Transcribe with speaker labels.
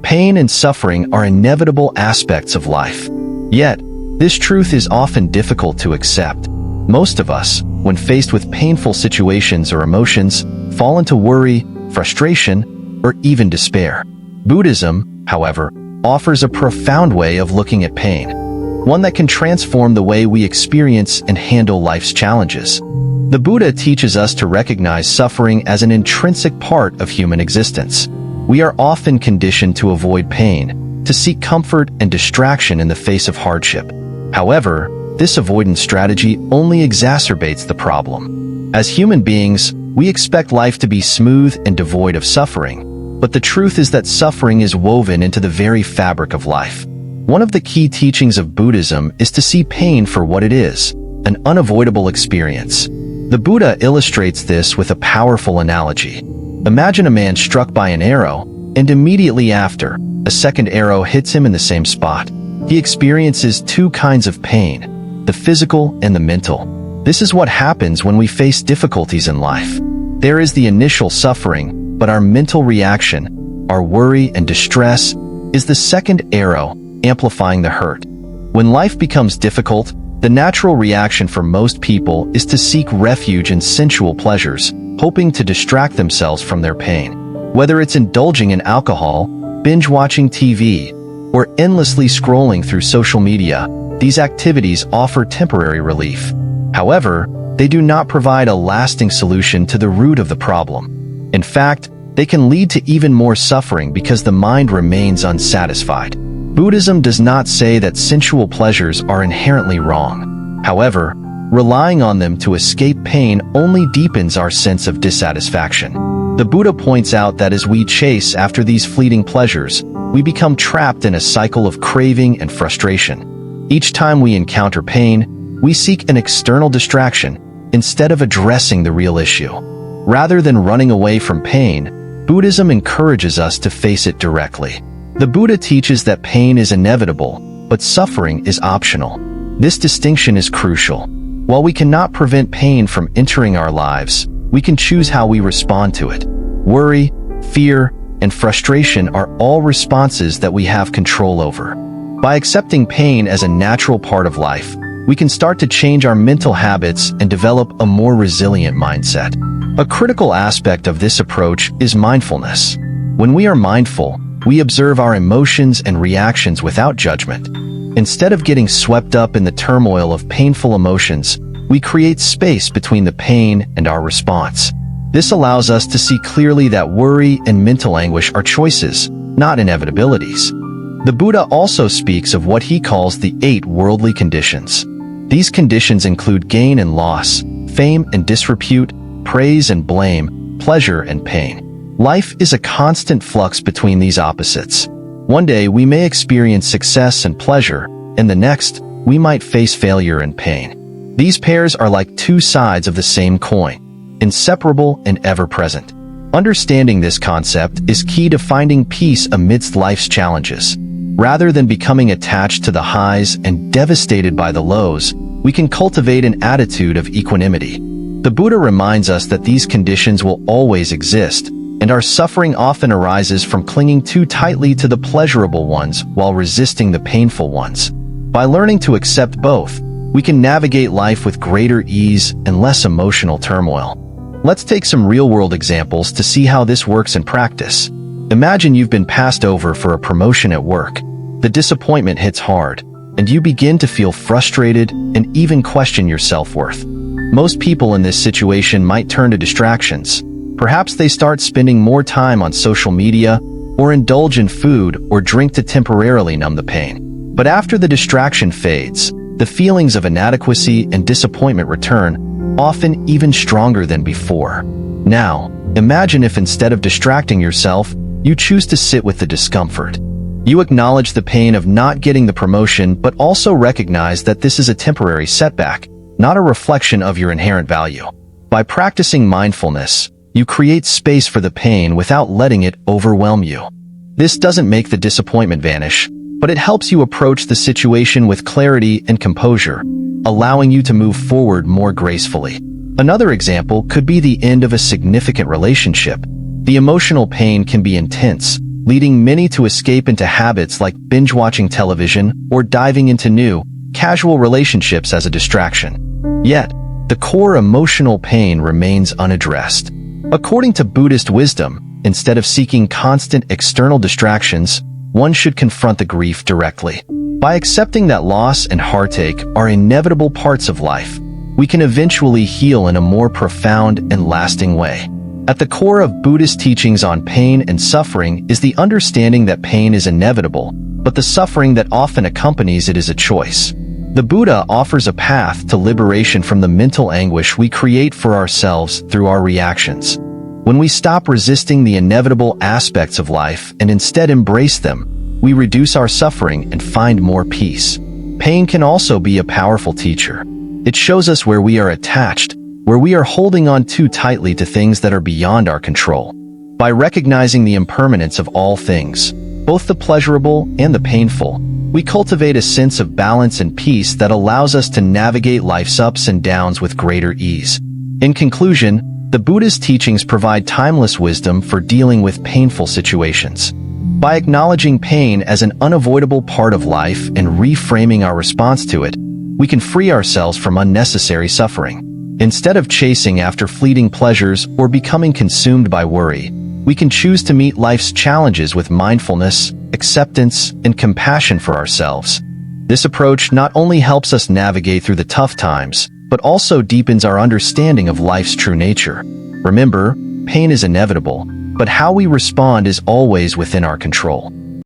Speaker 1: Pain and suffering are inevitable aspects of life. Yet, this truth is often difficult to accept. Most of us, when faced with painful situations or emotions, fall into worry, frustration, or even despair. Buddhism, however, offers a profound way of looking at pain, one that can transform the way we experience and handle life's challenges. The Buddha teaches us to recognize suffering as an intrinsic part of human existence. We are often conditioned to avoid pain, to seek comfort and distraction in the face of hardship. However, this avoidance strategy only exacerbates the problem. As human beings, we expect life to be smooth and devoid of suffering, but the truth is that suffering is woven into the very fabric of life. One of the key teachings of Buddhism is to see pain for what it is, an unavoidable experience. The Buddha illustrates this with a powerful analogy. Imagine a man struck by an arrow, and immediately after, a second arrow hits him in the same spot. He experiences two kinds of pain, the physical and the mental. This is what happens when we face difficulties in life. There is the initial suffering, but our mental reaction, our worry and distress, is the second arrow, amplifying the hurt. When life becomes difficult, the natural reaction for most people is to seek refuge in sensual pleasures, hoping to distract themselves from their pain. Whether it's indulging in alcohol, binge-watching TV, or endlessly scrolling through social media, these activities offer temporary relief. However, they do not provide a lasting solution to the root of the problem. In fact, they can lead to even more suffering because the mind remains unsatisfied. Buddhism does not say that sensual pleasures are inherently wrong. However, relying on them to escape pain only deepens our sense of dissatisfaction. The Buddha points out that as we chase after these fleeting pleasures, we become trapped in a cycle of craving and frustration. Each time we encounter pain, we seek an external distraction instead of addressing the real issue. Rather than running away from pain, Buddhism encourages us to face it directly. The Buddha teaches that pain is inevitable, but suffering is optional. This distinction is crucial. While we cannot prevent pain from entering our lives, we can choose how we respond to it. Worry, fear, and frustration are all responses that we have control over. By accepting pain as a natural part of life, we can start to change our mental habits and develop a more resilient mindset. A critical aspect of this approach is mindfulness. When we are mindful, we observe our emotions and reactions without judgment. Instead of getting swept up in the turmoil of painful emotions, we create space between the pain and our response. This allows us to see clearly that worry and mental anguish are choices, not inevitabilities. The Buddha also speaks of what he calls the 8 worldly conditions. These conditions include gain and loss, fame and disrepute, praise and blame, pleasure and pain. Life is a constant flux between these opposites. One day we may experience success and pleasure, and the next, we might face failure and pain. These pairs are like two sides of the same coin, inseparable and ever-present. Understanding this concept is key to finding peace amidst life's challenges. Rather than becoming attached to the highs and devastated by the lows, we can cultivate an attitude of equanimity. The Buddha reminds us that these conditions will always exist, and our suffering often arises from clinging too tightly to the pleasurable ones while resisting the painful ones. By learning to accept both, we can navigate life with greater ease and less emotional turmoil. Let's take some real-world examples to see how this works in practice. Imagine you've been passed over for a promotion at work. The disappointment hits hard, and you begin to feel frustrated and even question your self-worth. Most people in this situation might turn to distractions. Perhaps they start spending more time on social media, or indulge in food or drink to temporarily numb the pain. But after the distraction fades, the feelings of inadequacy and disappointment return, often even stronger than before. Now, imagine if instead of distracting yourself, you choose to sit with the discomfort. You acknowledge the pain of not getting the promotion, but also recognize that this is a temporary setback, not a reflection of your inherent value. By practicing mindfulness, you create space for the pain without letting it overwhelm you. This doesn't make the disappointment vanish, but it helps you approach the situation with clarity and composure, allowing you to move forward more gracefully. Another example could be the end of a significant relationship. The emotional pain can be intense, leading many to escape into habits like binge-watching television or diving into new, casual relationships as a distraction. Yet, the core emotional pain remains unaddressed. According to Buddhist wisdom, instead of seeking constant external distractions, one should confront the grief directly. By accepting that loss and heartache are inevitable parts of life, we can eventually heal in a more profound and lasting way. At the core of Buddhist teachings on pain and suffering is the understanding that pain is inevitable, but the suffering that often accompanies it is a choice. The Buddha offers a path to liberation from the mental anguish we create for ourselves through our reactions. When we stop resisting the inevitable aspects of life and instead embrace them, we reduce our suffering and find more peace. Pain can also be a powerful teacher. It shows us where we are attached, where we are holding on too tightly to things that are beyond our control. By recognizing the impermanence of all things, both the pleasurable and the painful, we cultivate a sense of balance and peace that allows us to navigate life's ups and downs with greater ease. In conclusion, the Buddha's teachings provide timeless wisdom for dealing with painful situations. By acknowledging pain as an unavoidable part of life and reframing our response to it, we can free ourselves from unnecessary suffering. Instead of chasing after fleeting pleasures or becoming consumed by worry, we can choose to meet life's challenges with mindfulness, acceptance, and compassion for ourselves. This approach not only helps us navigate through the tough times, but also deepens our understanding of life's true nature. Remember, pain is inevitable, but how we respond is always within our control.